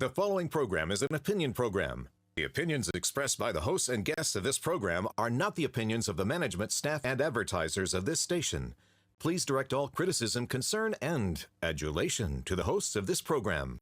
The following program is an opinion program. The opinions expressed by the hosts and guests of this program are not the opinions of the management, staff, and advertisers of this station. Please direct all criticism, concern, and adulation to the hosts of this program.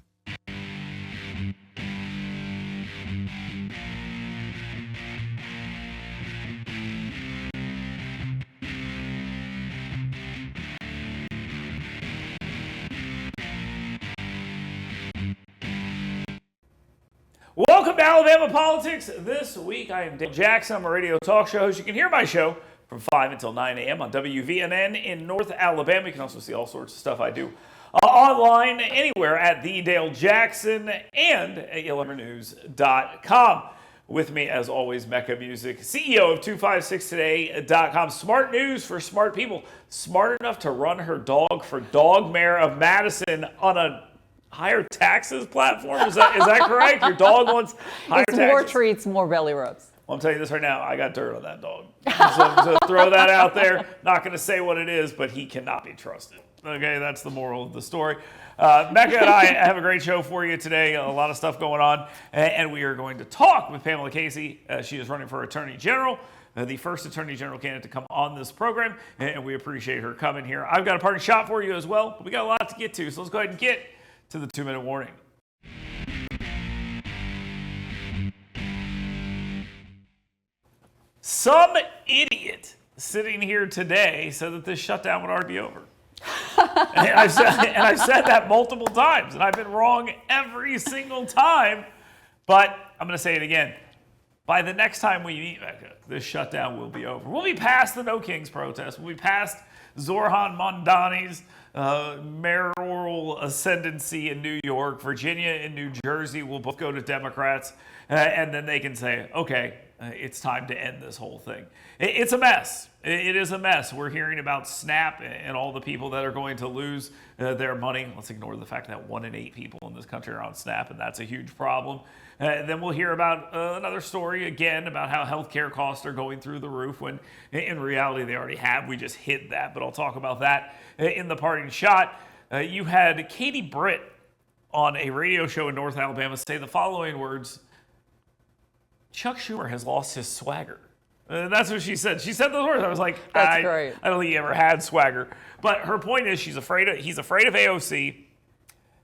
Welcome to Alabama Politics. This week I am Dale Jackson. I'm a radio talk show host. You can hear my show from 5 until 9 a.m. on WVNN in North Alabama. You can also see all sorts of stuff I do online anywhere at The Dale Jackson and at YellowRiverNews.com. With me, as always, Mecca Music, CEO of 256today.com. Smart news for smart people. Smart enough to run her dog for dog mayor of Madison on a higher taxes platform? Is that correct? Your dog wants higher taxes? More treats, more belly rubs. Well, I'm telling you this right now. I got dirt on that dog. So throw that out there. Not going to say what it is, but he cannot be trusted. Okay, that's the moral of the story. Mecca and I have a great show for you today. A lot of stuff going on. And we are going to talk with Pamela Casey. She is running for Attorney General. The first Attorney General candidate to come on this program. And we appreciate her coming here. I've got a parting shot for you as well. But we got a lot to get to. So let's go ahead and get to the 2-minute warning. Some idiot sitting here today said that this shutdown would already be over. and I've said that multiple times, and I've been wrong every single time. But I'm going to say it again. By the next time we meet, Mecca, this shutdown will be over. We'll be past the No Kings protest. We'll be past Zoran Mondani's mayoral ascendancy in New York. Virginia and New Jersey will both go to Democrats, and then they can say, okay, it's time to end this whole thing. It's a mess. It is a mess. We're hearing about SNAP and all the people that are going to lose their money. Let's ignore the fact that 1 in 8 people in this country are on SNAP, and that's a huge problem. Then we'll hear about another story again about how healthcare costs are going through the roof when in reality they already have. We just hit that, but I'll talk about that in the parting shot. You had Katie Britt on a radio show in North Alabama say the following words: Chuck Schumer has lost his swagger. That's what she said. She said those words. I was like, That's great. I don't think he ever had swagger. But her point is he's afraid of AOC,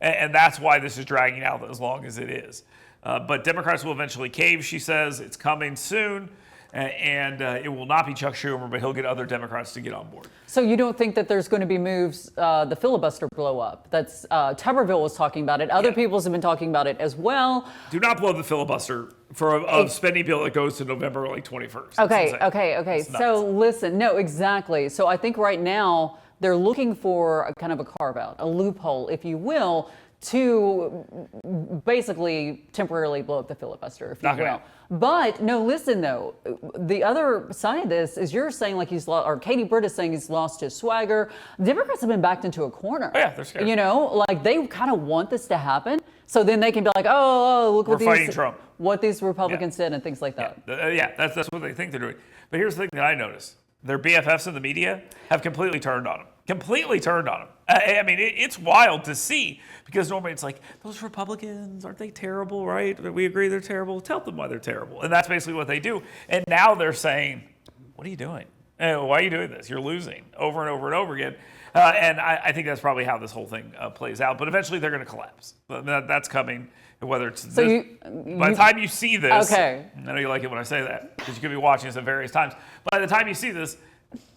and that's why this is dragging out as long as it is. But Democrats will eventually cave, she says. It's coming soon. And it will not be Chuck Schumer, but he'll get other Democrats to get on board. So you don't think that there's going to be moves, the filibuster blow up? That's Tuberville was talking about it. Other people have been talking about it as well. Do not blow the filibuster for a spending bill that goes to November 21st. Okay. So listen, no, exactly. So I think right now they're looking for a kind of a carve out, a loophole, if you will, to basically temporarily blow up the filibuster, if you will. But no, listen though, the other side of this is you're saying like he's lost, or Katie Britt is saying he's lost his swagger. Democrats have been backed into a corner. Oh, yeah, they're scared. You know, like they kind of want this to happen, so then they can be like, oh, look what these Republicans did and things like that. Yeah, that's what they think they're doing. But here's the thing that I noticed: their BFFs in the media have completely turned on them. I mean, it's wild to see, because normally it's like, those Republicans, aren't they terrible, right? We agree they're terrible. Tell them why they're terrible. And that's basically what they do. And now they're saying, what are you doing? Why are you doing this? You're losing over and over and over again. And I think that's probably how this whole thing plays out. But eventually they're going to collapse. That's coming. Whether it's by the time you see this, okay. I know you like it when I say that, because you could be watching this at various times. By the time you see this,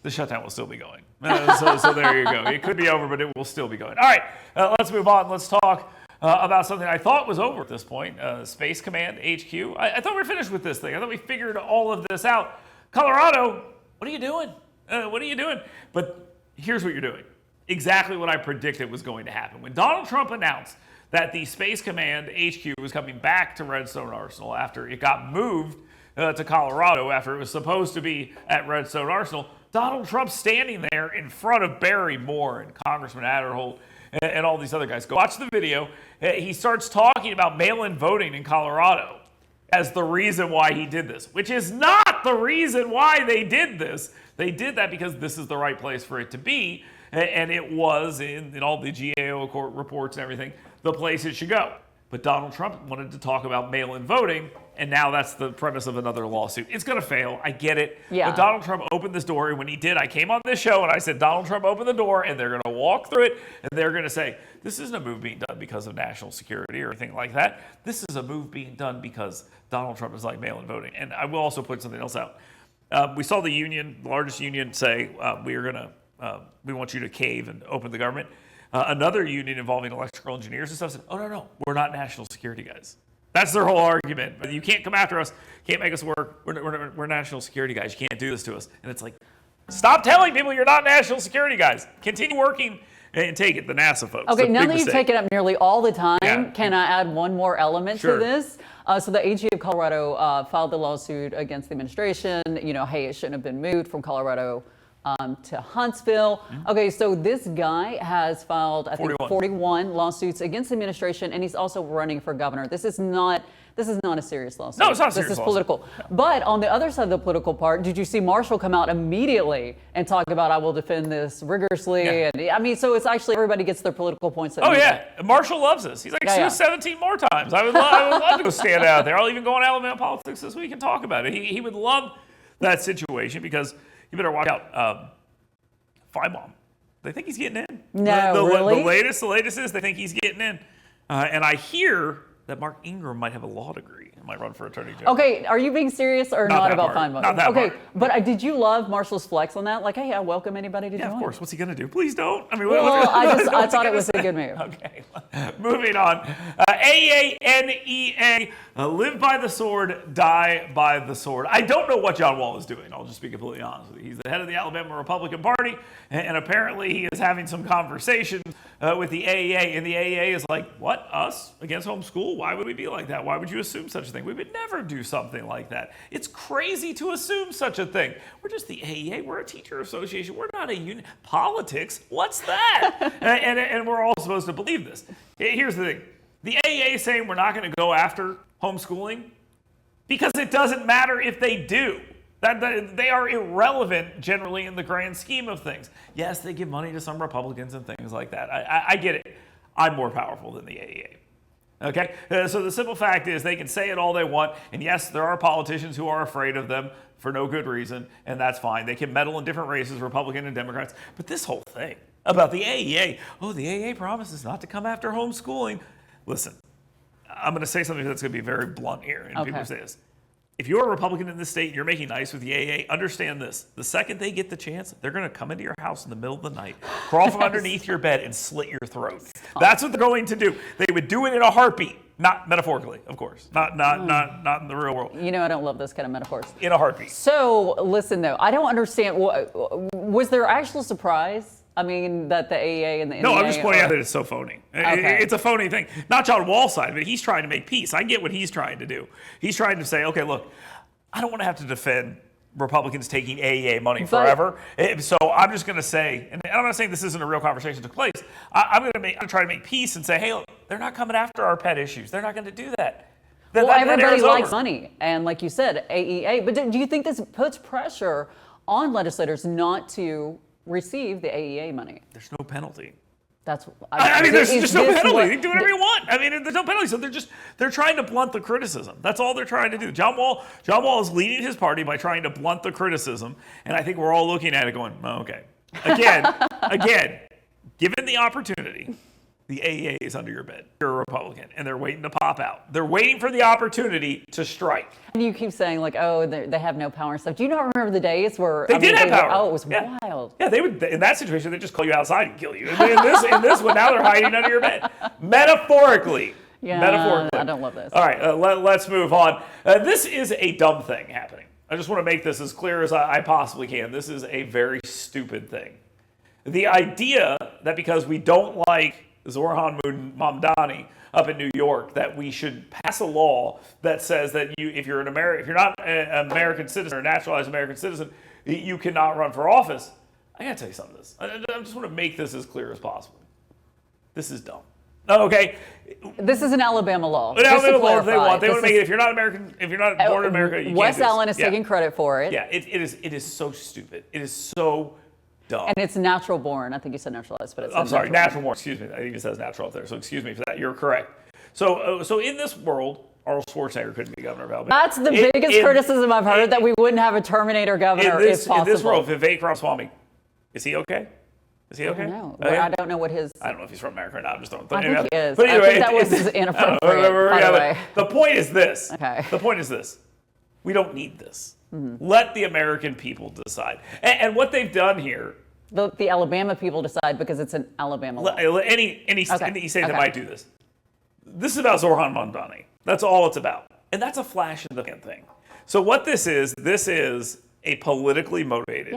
the shutdown will still be going. So there you go. It could be over, but it will still be going. All right, let's move on. Let's talk about something I thought was over at this point, Space Command HQ. I thought we were finished with this thing. I thought we figured all of this out. Colorado, what are you doing? What are you doing? But here's what you're doing. Exactly what I predicted was going to happen. When Donald Trump announced that the Space Command HQ was coming back to Redstone Arsenal after it got moved to Colorado, after it was supposed to be at Redstone Arsenal, Donald Trump standing there in front of Barry Moore and Congressman Adderholt and all these other guys. Go watch the video. He starts talking about mail-in voting in Colorado as the reason why he did this, which is not the reason why they did this. They did that because this is the right place for it to be, and it was, in all the GAO reports and everything, the place it should go. But Donald Trump wanted to talk about mail-in voting, and now that's the premise of another lawsuit. It's going to fail. I get it. Yeah. But Donald Trump opened this door, and when he did, I came on this show, and I said, Donald Trump opened the door, and they're going to walk through it, and they're going to say, this isn't a move being done because of national security or anything like that. This is a move being done because Donald Trump is like mail-in voting. And I will also put something else out. We saw the union, the largest union, say, we want you to cave and open the government. Another union involving electrical engineers and stuff said, no, we're not national security guys. That's their whole argument. You can't come after us, can't make us work. We're national security guys. You can't do this to us. And it's like, stop telling people you're not national security guys. Continue working and take it, the NASA folks. Okay, now that you've taken up nearly all the time, Yeah. can I add one more element Sure. to this? So the AG of Colorado filed the lawsuit against the administration. Hey, it shouldn't have been moved from Colorado to Huntsville. Okay, so this guy has filed, I think, 41 lawsuits against the administration, and he's also running for governor. This is not a serious lawsuit. No, it's not a serious This is lawsuit. political. But on the other side of the political part, did you see Marshall come out immediately and talk about, I will defend this rigorously? Yeah. And I mean, so it's actually everybody gets their political points. Oh, yeah. Marshall loves us. He's like, Yeah, sue yeah. 17 more times. I would love to go stand out there. I'll even go on Alabama Politics this week and talk about it. He would love that situation because you better watch out. Feinbaum. They think he's getting in. No, really? The latest is they think he's getting in. And I hear that Mark Ingram might have a law degree and might run for attorney general. Okay, are you being serious or not that about part. Feinbaum? Not that okay, part. but did you love Marshall's flex on that? Like, hey, I welcome anybody to Yeah, join. of course. What's he going to do? Please don't. I mean, Well, I what's thought he it was gonna a good move. Okay, moving on. AANEA, live by the sword, die by the sword. I don't know what John Wall is doing. I'll just be completely honest with you. He's the head of the Alabama Republican Party, and apparently he is having some conversations with the AEA, and the AEA is like, what, us against homeschool? Why would we be like that? Why would you assume such a thing? We would never do something like that. It's crazy to assume such a thing. We're just the AEA. We're a teacher association. We're not a union. Politics? What's that? and we're all supposed to believe this. Here's the thing. The AEA is saying we're not going to go after homeschooling because it doesn't matter if they do. That they are irrelevant generally in the grand scheme of things. Yes, they give money to some Republicans and things like that. I get it. I'm more powerful than the AEA. Okay? So the simple fact is they can say it all they want, and yes, there are politicians who are afraid of them for no good reason, and that's fine. They can meddle in different races, Republican and Democrats. But this whole thing about the AEA, the AEA promises not to come after homeschooling. Listen, I'm going to say something that's going to be very blunt here, and people say this. If you're a Republican in this state and you're making nice with the AEA, understand this. The second they get the chance, they're going to come into your house in the middle of the night, crawl from underneath your bed, and slit your throat. That's what they're going to do. They would do it in a heartbeat. Not metaphorically, of course. Not in the real world. I don't love those kind of metaphors. In a heartbeat. So, listen, though, I don't understand. Was there actual surprise? I mean, that the AEA and the NEA No, I'm just pointing out that it's so phony. Okay. It's a phony thing. Not John Wall's side, but he's trying to make peace. I get what he's trying to do. He's trying to say, okay, look, I don't want to have to defend Republicans taking AEA money forever. So I'm just going to say, and I'm not saying this isn't a real conversation that took place. I'm going to try to make peace and say, hey, look, they're not coming after our pet issues. They're not going to do that. Well, everybody likes money, and like you said, AEA. But do you think this puts pressure on legislators not to receive the AEA money? There's no penalty. That's. I mean, there's just no penalty. They can do whatever you want. I mean, there's no penalty. So they're trying to blunt the criticism. That's all they're trying to do. John Wall is leading his party by trying to blunt the criticism, and I think we're all looking at it going, oh, okay. Again, given the opportunity, the AEA is under your bed. You're a Republican, and they're waiting to pop out. They're waiting for the opportunity to strike. And you keep saying, like, they have no power and stuff. Do you not remember the days where they did have power? Oh, it was wild. Yeah, they would. In that situation, they just call you outside and kill you. In this one, now they're hiding under your bed, metaphorically. Yeah, metaphorically. I don't love this. All right, let's move on. This is a dumb thing happening. I just want to make this as clear as I possibly can. This is a very stupid thing. The idea that because we don't like Zoran Mamdani up in New York, that we should pass a law that says that if you're not an American citizen or a naturalized American citizen, you cannot run for office. I gotta tell you something. I just want to make this as clear as possible. This is dumb. Okay. This is an Alabama law. An Alabama law. They want to make it. If you're not American, if you're not born in America, you Wes can't do Allen this. is taking credit for it. Yeah, it is so stupid. It is so dumb. And it's natural born. I think you said naturalized, but it's I'm sorry, natural born. Excuse me. It even says natural up there. So excuse me for that. You're correct. So in this world, Arnold Schwarzenegger couldn't be governor of Alabama. That's the biggest criticism I've heard, that we wouldn't have a Terminator governor if possible. In this world, Vivek Ramaswamy, is he okay? Is he okay? I don't know. Okay. I don't know what his... I don't know if he's from America or not. I'm just throwing. I think he is. But anyway, I think that was inappropriate, by the way. The point is this. Okay. The point is this. We don't need this. Let the American people decide. And what they've done here... The Alabama people decide, because it's an Alabama law. Any state that might do this. This is about Zoran Mondani. That's all it's about. And that's a flash in the pan thing. So what this is a politically motivated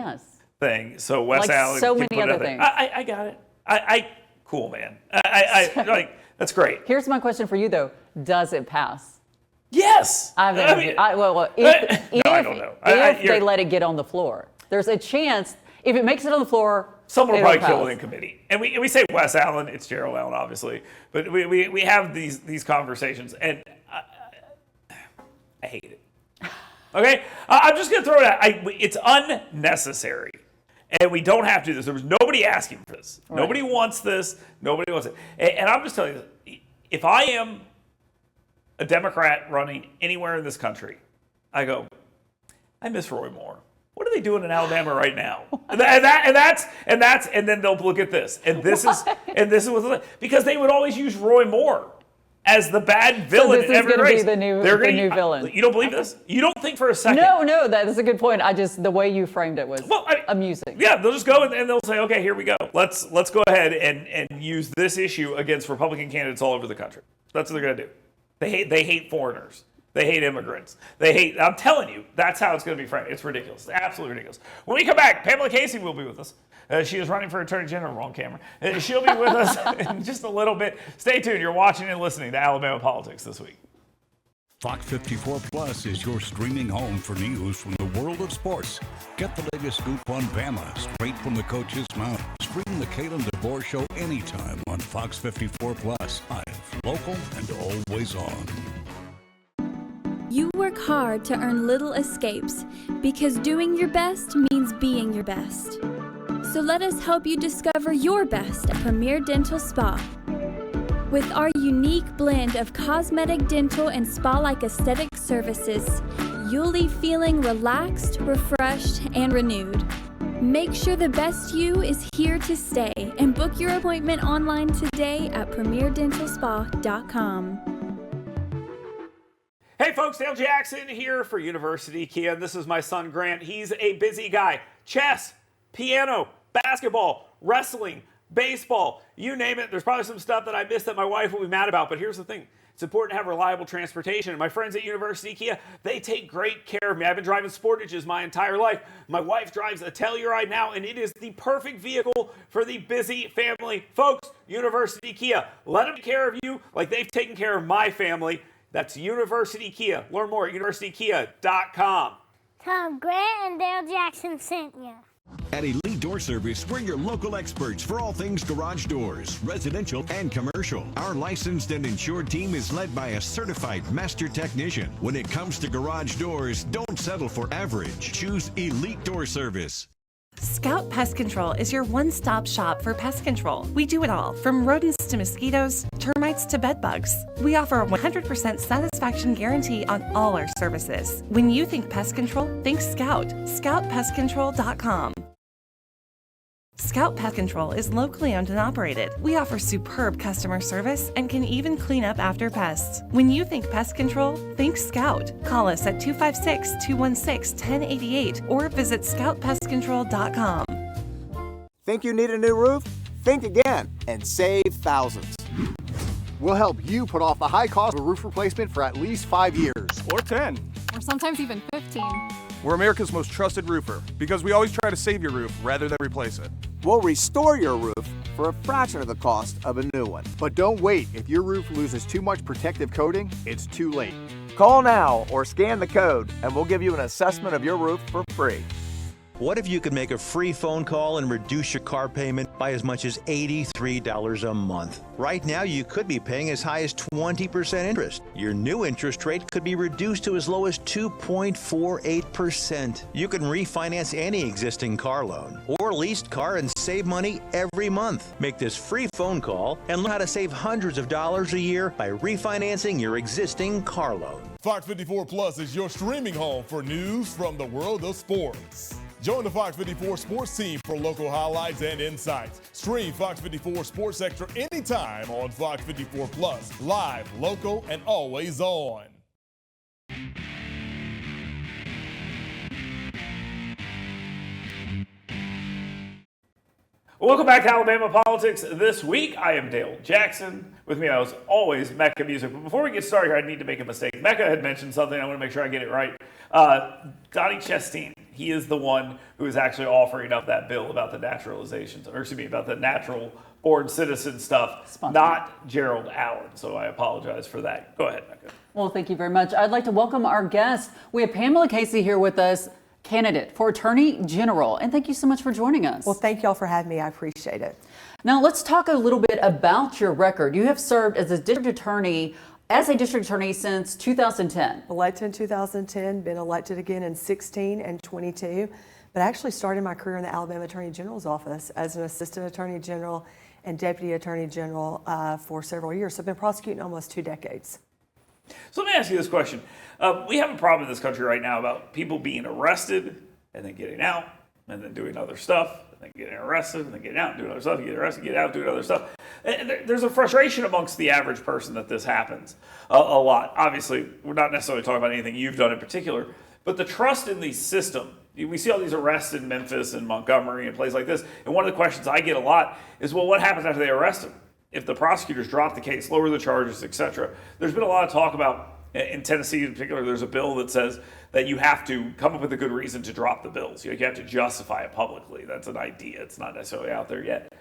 thing. So Wes Allen, so many other things. I got it. Cool, man. That's great. Here's my question for you, though. Does it pass? Yes. If I don't know. If they let it get on the floor, there's a chance. If it makes it on the floor, someone will probably kill it in committee. And we say Wes Allen, it's Gerald Allen, obviously. But we have these conversations, and I hate it. Okay? I'm just going to throw it out. It's unnecessary. And we don't have to do this. There was nobody asking for this. Right. Nobody wants this. Nobody wants it. And I'm just telling you, if I am a Democrat running anywhere in this country, I go, I miss Roy Moore. What are they doing in Alabama right now? And then they'll look at this. And this is what, because they would always use Roy Moore as the bad villain in every race. Be the new villain. You don't believe this? You don't think for a second? No, that is a good point. The way you framed it was amusing. Yeah, they'll just go and they'll say, okay, here we go. Let's go ahead and use this issue against Republican candidates all over the country. That's what they're going to do. They hate foreigners. They hate immigrants. I'm telling you, that's how it's going to be framed. It's ridiculous. It's absolutely ridiculous. When we come back, Pamela Casey will be with us. She is running for Attorney General, wrong camera. She'll be with us in just a little bit. Stay tuned. You're watching and listening to Alabama Politics This Week. Fox 54 Plus is your streaming home for news from the world of sports. Get the latest scoop on Bama straight from the coach's mouth. Stream the Kalen DeBoer Show anytime on Fox 54 Plus. Live, local, and always on. You work hard to earn little escapes, because doing your best means being your best. So let us help you discover your best at Premier Dental Spa. With our unique blend of cosmetic, dental, and spa-like aesthetic services, you'll leave feeling relaxed, refreshed, and renewed. Make sure the best you is here to stay, and book your appointment online today at premierdentalspa.com. Hey folks, Dale Jackson here for University Kia. This is my son Grant. He's a busy guy. Chess, piano, basketball, wrestling, baseball, you name it. There's probably some stuff that I missed that my wife will be mad about, but here's the thing. It's important to have reliable transportation. And my friends at University Kia, they take great care of me. I've been driving Sportages my entire life. My wife drives a Telluride now, and it is the perfect vehicle for the busy family. Folks, University Kia, let them take care of you like they've taken care of my family. That's University Kia. Learn more at universitykia.com. Tom, Grant and Dale Jackson sent you. At Elite Door Service, we're your local experts for all things garage doors, residential and commercial. Our licensed and insured team is led by a certified master technician. When it comes to garage doors, don't settle for average. Choose Elite Door Service. Scout Pest Control is your one-stop shop for pest control. We do it all, from rodents to mosquitoes, termites to bed bugs. We offer a 100% satisfaction guarantee on all our services. When you think pest control, think Scout. ScoutPestControl.com. Scout Pest Control is locally owned and operated. We offer superb customer service and can even clean up after pests. When you think pest control, think Scout. Call us at 256-216-1088 or visit ScoutPestControl.com. Think you need a new roof? Think again and save thousands. We'll help you put off the high cost of a roof replacement for at least 5 years. Or 10. Or sometimes even 15. We're America's most trusted roofer because we always try to save your roof rather than replace it. We'll restore your roof for a fraction of the cost of a new one. But don't wait. If your roof loses too much protective coating, it's too late. Call now or scan the code and we'll give you an assessment of your roof for free. What if you could make a free phone call and reduce your car payment by as much as $83 a month? Right now, you could be paying as high as 20% interest. Your new interest rate could be reduced to as low as 2.48%. You can refinance any existing car loan or leased car and save money every month. Make this free phone call and learn how to save hundreds of dollars a year by refinancing your existing car loan. Fox 54 Plus is your streaming home for news from the world of sports. Join the Fox 54 sports team for local highlights and insights. Stream Fox 54 Sports Extra anytime on Fox 54 Plus. Live, local, and always on. Welcome back to Alabama Politics This Week. I am Dale Jackson. With me, as always, Mecca Music. But before we get started here, I need to make a mistake. Mecca had mentioned something. I want to make sure I get it right. Donnie Chastain, he is the one who is actually offering up that bill about the naturalizations, or excuse me, about the natural born citizen stuff, not Gerald Allen. So I apologize for that. Go ahead, Mecca. Well, thank you very much. I'd like to welcome our guest. We have Pamela Casey here with us, candidate for Attorney General. And thank you so much for joining us. Well, thank y'all for having me. I appreciate it. Now, let's talk a little bit about your record. You have served as a district attorney since 2010. Elected in 2010, been elected again in 16 and 22, but actually started my career in the Alabama Attorney General's office as an assistant attorney general and deputy attorney general for several years. So I've been prosecuting almost 2 decades. So let me ask you this question. We have a problem in this country right now about people being arrested and then getting out and then doing other stuff, and then getting arrested and then getting out and doing other stuff, get arrested, get out, doing other stuff. And there's a frustration amongst the average person that this happens a lot. Obviously, we're not necessarily talking about anything you've done in particular, but the trust in the system. We see all these arrests in Memphis and Montgomery and places like this, and one of the questions I get a lot is, well, what happens after they arrest them? If the prosecutors drop the case, lower the charges, etc. There's been a lot of talk about, in Tennessee in particular, there's a bill that says that you have to come up with a good reason to drop the bills. You have to justify it publicly. That's an idea. It's not necessarily out there yet.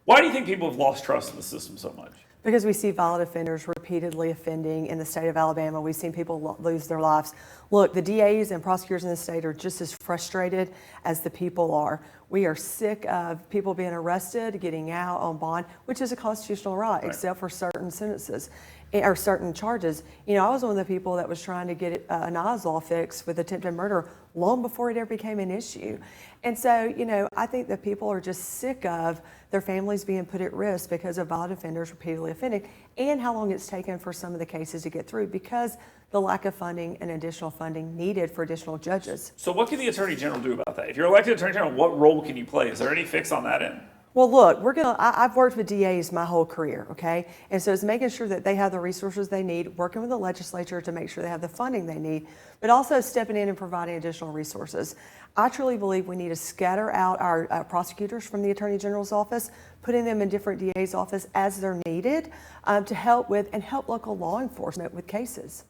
Why do you think people have lost trust in the system so much? Because we see violent offenders repeatedly offending in the state of Alabama. We've seen people lose their lives. Look, the DAs and prosecutors in the state are just as frustrated as the people are. We are sick of people being arrested, getting out on bond, which is a constitutional right, except for certain sentences or certain charges. You know, I was one of the people that was trying to get an Oswald fix with attempted murder long before it ever became an issue. And so, you know, I think that people are just sick of their families being put at risk because of violent offenders repeatedly offending, and how long it's taken for some of the cases to get through because the lack of funding and additional funding needed for additional judges. So what can the Attorney General do about that? If you're elected Attorney General, what role can you play? Is there any fix on that end? Well, look, I've worked with DAs my whole career, okay? And so it's making sure that they have the resources they need, working with the legislature to make sure they have the funding they need, but also stepping in and providing additional resources. I truly believe we need to scatter out our prosecutors from the Attorney General's office, putting them in different DA's office as they're needed to help local law enforcement with cases.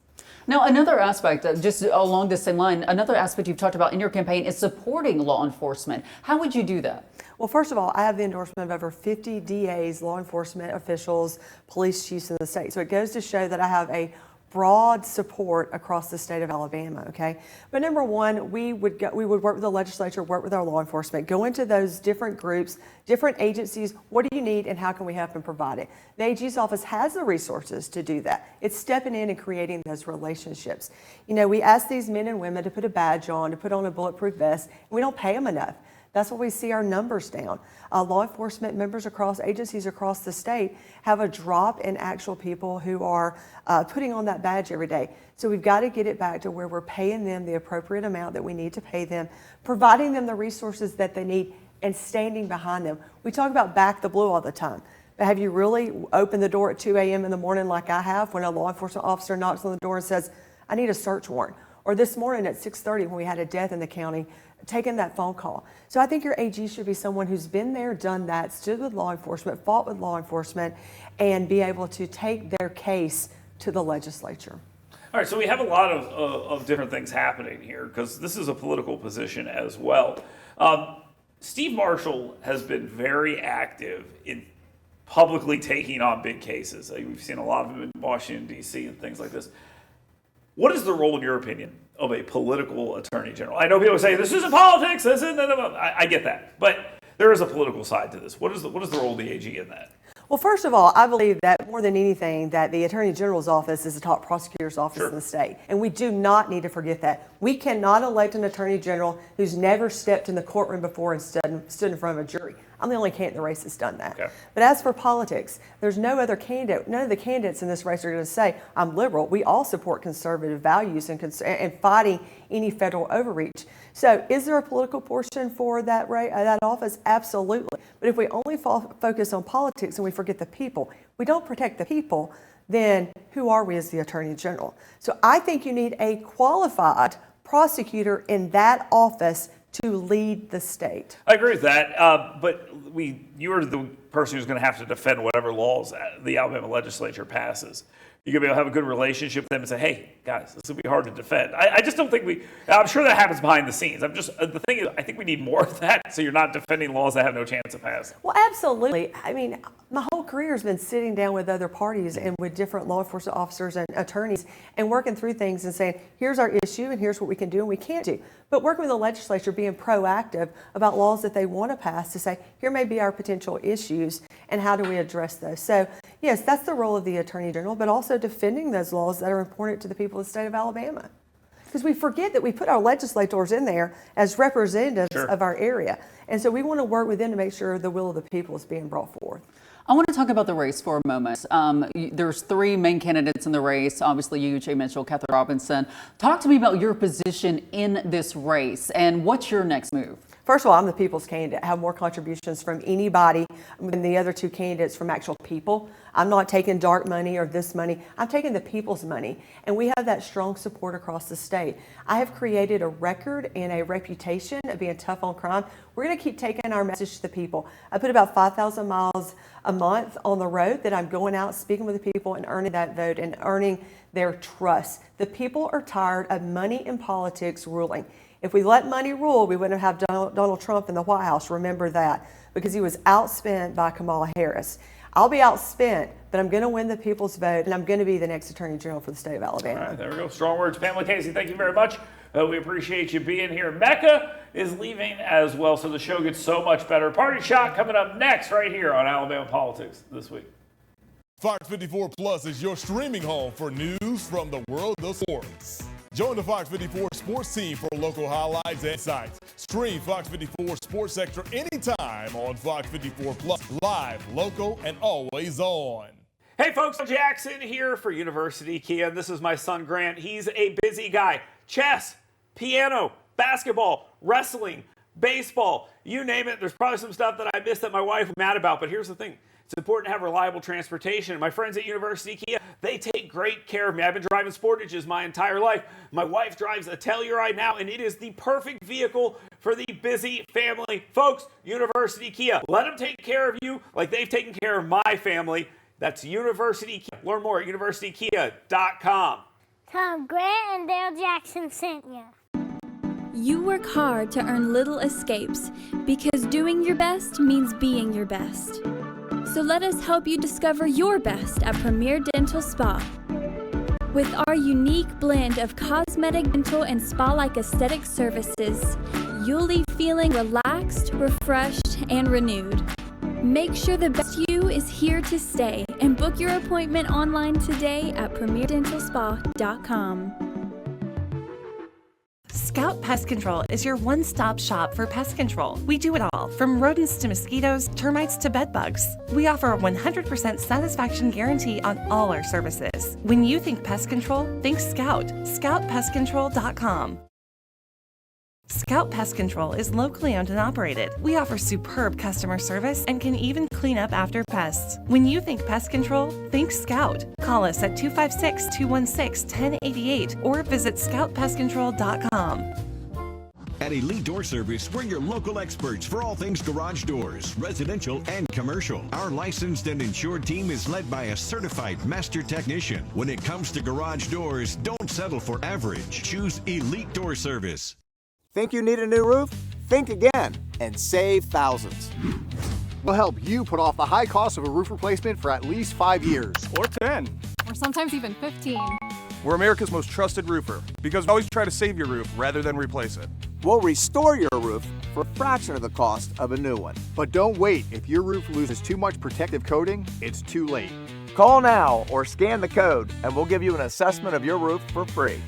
Now, another aspect, just along the same line, another aspect you've talked about in your campaign is supporting law enforcement. How would you do that? Well, first of all, I have the endorsement of over 50 DAs, law enforcement officials, police chiefs in the state. So it goes to show that I have a broad support across the state of Alabama, okay? But number one, we would work with the legislature, work with our law enforcement, go into those different groups, different agencies. What do you need and how can we help and provide it? The AG's office has the resources to do that. It's stepping in and creating those relationships. You know, we ask these men and women to put a badge on, to put on a bulletproof vest, and we don't pay them enough. That's why we see our numbers down. Law enforcement members across agencies across the state have a drop in actual people who are putting on that badge every day. So we've got to get it back to where we're paying them the appropriate amount that we need to pay them, providing them the resources that they need, and standing behind them. We talk about back the blue all the time. But have you really opened the door at 2 a.m. in the morning like I have when a law enforcement officer knocks on the door and says, I need a search warrant? Or this morning at 6:30 when we had a death in the county, taking that phone call. So I think your AG should be someone who's been there, done that, stood with law enforcement, fought with law enforcement, and be able to take their case to the legislature. All right, so we have a lot of different things happening here because this is a political position as well. Steve Marshall has been very active in publicly taking on big cases. We've seen a lot of them in Washington, D.C. and things like this. What is the role, in your opinion, of a political attorney general? I know people say this isn't politics. This isn't. I get that, but there is a political side to this. What is the role of the AG in that? Well, first of all, I believe that more than anything, that the Attorney General's office is the top prosecutor's office in the state. And we do not need to forget that. We cannot elect an Attorney General who's never stepped in the courtroom before and stood in front of a jury. I'm the only candidate in the race that's done that. Okay. But as for politics, there's no other candidate. None of the candidates in this race are going to say, I'm liberal. We all support conservative values and fighting any federal overreach. So is there a political portion for that office? Absolutely. But if we only focus on politics and we forget the people, we don't protect the people, then who are we as the Attorney General? So I think you need a qualified prosecutor in that office to lead the state. I agree with that, but you're the person who's going to have to defend whatever laws the Alabama legislature passes. You're going to be able to have a good relationship with them and say, hey, guys, this will be hard to defend. I just don't think I'm sure that happens behind the scenes. The thing is, I think we need more of that so you're not defending laws that have no chance of passing. Well, absolutely. I mean, my whole career has been sitting down with other parties and with different law enforcement officers and attorneys and working through things and saying, here's our issue and here's what we can do and we can't do. But working with the legislature, being proactive about laws that they want to pass to say, here may be our potential issues and how do we address those. So, yes, that's the role of the Attorney General, but also defending those laws that are important to the people of the state of Alabama. Because we forget that we put our legislators in there as representatives of our area. And so we want to work with them to make sure the will of the people is being brought forth. I want to talk about the race for a moment. There's three main candidates in the race. Obviously, you, Jay Mitchell, Kathy Robinson. Talk to me about your position in this race and what's your next move? First of all, I'm the people's candidate. I have more contributions from anybody than the other two candidates from actual people. I'm not taking dark money or this money. I'm taking the people's money. And we have that strong support across the state. I have created a record and a reputation of being tough on crime. We're going to keep taking our message to the people. I put about 5,000 miles a month on the road that I'm going out, speaking with the people and earning that vote and earning their trust. The people are tired of money and politics ruling. If we let money rule, we wouldn't have Donald Trump in the White House. Remember that, because he was outspent by Kamala Harris. I'll be outspent, but I'm going to win the people's vote, and I'm going to be the next Attorney General for the state of Alabama. All right, there we go. Strong words. Pamela Casey, thank you very much. We appreciate you being here. Mecca is leaving as well, so the show gets so much better. Party Shot coming up next right here on Alabama Politics this week. Fox 54 Plus is your streaming home for news from the world of sports. Join the Fox 54 sports team for local highlights and insights. Stream Fox 54 Sports Extra anytime on Fox 54 Plus. Live, local, and always on. Hey folks, I'm Jackson here for University Kia. This is my son Grant. He's a busy guy. Chess, piano, basketball, wrestling, baseball, you name it. There's probably some stuff that I missed that my wife was mad about, but here's the thing. It's important to have reliable transportation. My friends at University Kia, they take great care of me. I've been driving Sportages my entire life. My wife drives a Telluride now, and it is the perfect vehicle for the busy family. Folks, University Kia, let them take care of you like they've taken care of my family. That's University Kia. Learn more at universitykia.com. Tom, Grant and Dale Jackson sent you. You work hard to earn little escapes because doing your best means being your best. So let us help you discover your best at Premier Dental Spa. With our unique blend of cosmetic, dental, and spa-like aesthetic services, you'll leave feeling relaxed, refreshed, and renewed. Make sure the best you is here to stay and book your appointment online today at premierdentalspa.com. Scout Pest Control is your one-stop shop for pest control. We do it all, from rodents to mosquitoes, termites to bed bugs. We offer a 100% satisfaction guarantee on all our services. When you think pest control, think Scout. ScoutPestControl.com. Scout Pest Control is locally owned and operated. We offer superb customer service and can even clean up after pests. When you think pest control, think Scout. Call us at 256-216-1088 or visit ScoutPestControl.com. At Elite Door Service, we're your local experts for all things garage doors, residential and commercial. Our licensed and insured team is led by a certified master technician. When it comes to garage doors, don't settle for average. Choose Elite Door Service. Think you need a new roof? Think again and save thousands. We'll help you put off the high cost of a roof replacement for at least 5 years. Or 10. Or sometimes even 15. We're America's most trusted roofer because we always try to save your roof rather than replace it. We'll restore your roof for a fraction of the cost of a new one. But don't wait. If your roof loses too much protective coating, it's too late. Call now or scan the code and we'll give you an assessment of your roof for free.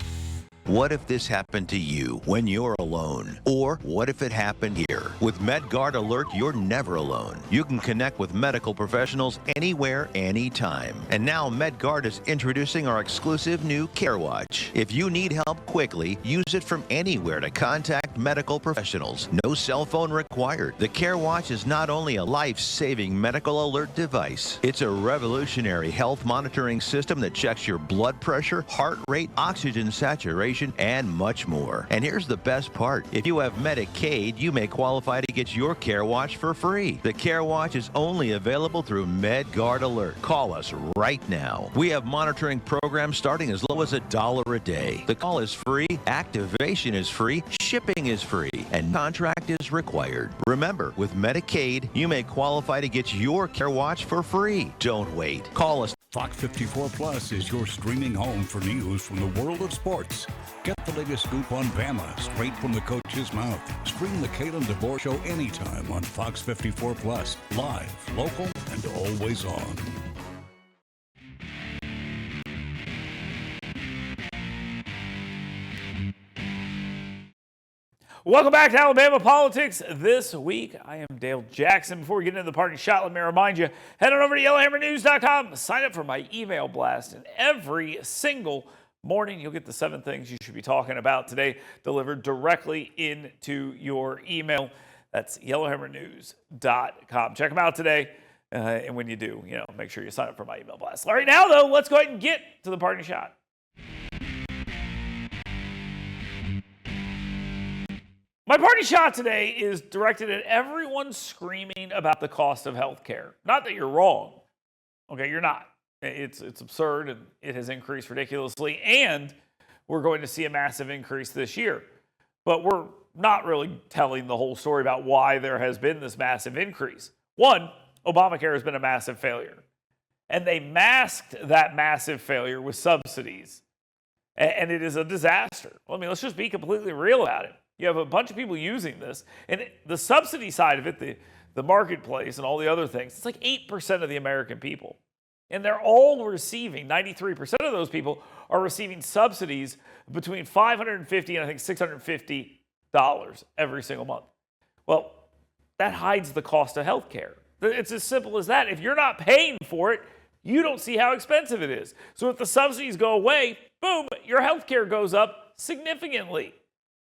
What if this happened to you when you're alone? Or what if it happened here? With MedGuard Alert, you're never alone. You can connect with medical professionals anywhere, anytime. And now MedGuard is introducing our exclusive new Care Watch. If you need help quickly, use it from anywhere to contact medical professionals. No cell phone required. The Care Watch is not only a life-saving medical alert device, it's a revolutionary health monitoring system that checks your blood pressure, heart rate, oxygen saturation, and much more. And here's the best part. If you have Medicaid, you may qualify to get your Care Watch for free. The Care Watch is only available through MedGuard Alert. Call us right now. We have monitoring programs starting as low as $1 a day. The call is free, activation is free, shipping is free, and contract is required. Remember, with Medicaid, you may qualify to get your Care Watch for free. Don't wait. Call us. Fox 54 Plus is your streaming home for news from the world of sports. Get the latest scoop on Bama straight from the coach's mouth. Stream the Kalen DeBoer Show anytime on Fox 54 Plus. Live, local, and always on. Welcome back to Alabama Politics This Week. I am Dale Jackson. Before we get into the party shot, let me remind you, head on over to yellowhammernews.com. Sign up for my email blast, and every single morning you'll get the 7 things you should be talking about today delivered directly into your email. That's yellowhammernews.com. Check them out today, and when you do, make sure you sign up for my email blast. All right, now, though, let's go ahead and get to the party shot. My party shot today is directed at everyone screaming about the cost of health care. Not that you're wrong. Okay, you're not. It's absurd, and it has increased ridiculously, and we're going to see a massive increase this year. But we're not really telling the whole story about why there has been this massive increase. One, Obamacare has been a massive failure, and they masked that massive failure with subsidies, and it is a disaster. I mean, let's just be completely real about it. You have a bunch of people using this, and the subsidy side of it, the marketplace and all the other things, it's like 8% of the American people. And they're all receiving, 93% of those people are receiving subsidies between $550 and I think $650 every single month. Well, that hides the cost of health care. It's as simple as that. If you're not paying for it, you don't see how expensive it is. So if the subsidies go away, boom, your health care goes up significantly.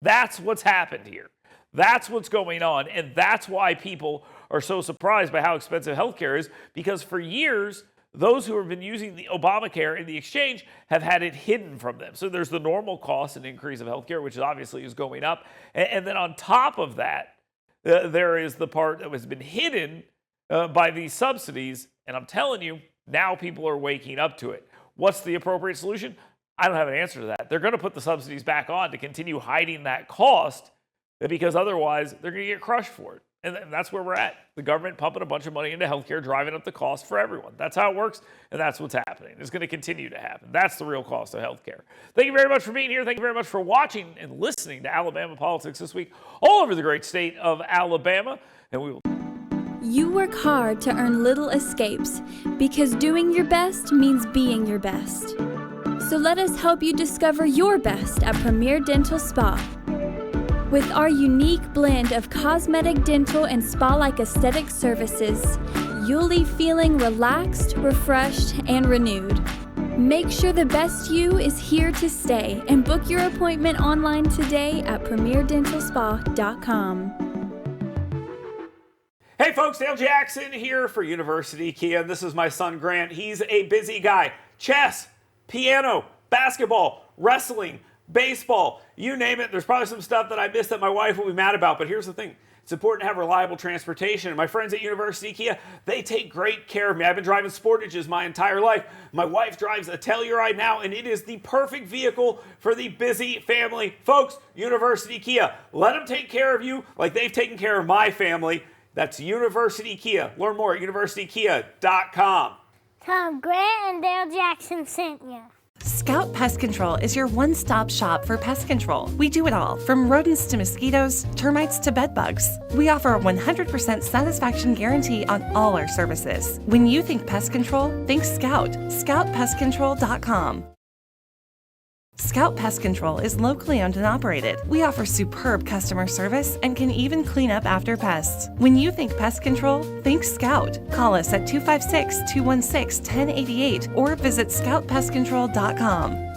That's what's happened here. That's what's going on, and that's why people are so surprised by how expensive healthcare is, because for years, those who have been using the Obamacare and the exchange have had it hidden from them. So there's the normal cost and increase of healthcare, which obviously is going up, and then on top of that, there is the part that has been hidden by these subsidies, and I'm telling you, now people are waking up to it. What's the appropriate solution? I don't have an answer to that. They're going to put the subsidies back on to continue hiding that cost, because otherwise they're going to get crushed for it. And that's where we're at. The government pumping a bunch of money into healthcare, driving up the cost for everyone. That's how it works, and that's what's happening. It's going to continue to happen. That's the real cost of healthcare. Thank you very much for being here. Thank you very much for watching and listening to Alabama Politics This Week, all over the great state of Alabama. And we will. You work hard to earn little escapes, because doing your best means being your best. So let us help you discover your best at Premier Dental Spa. With our unique blend of cosmetic, dental, and spa-like aesthetic services, you'll leave feeling relaxed, refreshed, and renewed. Make sure the best you is here to stay, and book your appointment online today at premierdentalspa.com. Hey folks, Dale Jackson here for University Kia. This is my son Grant. He's a busy guy. Chess, piano, basketball, wrestling, baseball, you name it. There's probably some stuff that I missed that my wife will be mad about, but here's the thing. It's important to have reliable transportation. And my friends at University Kia, they take great care of me. I've been driving Sportages my entire life. My wife drives a Telluride now, and it is the perfect vehicle for the busy family. Folks, University Kia, let them take care of you like they've taken care of my family. That's University Kia. Learn more at universitykia.com. Tom Grant and Dale Jackson sent you. Scout Pest Control is your one-stop shop for pest control. We do it all, from rodents to mosquitoes, termites to bed bugs. We offer a 100% satisfaction guarantee on all our services. When you think pest control, think Scout. ScoutPestControl.com. Scout Pest Control is locally owned and operated. We offer superb customer service and can even clean up after pests. When you think pest control, think Scout. Call us at 256-216-1088 or visit ScoutPestControl.com.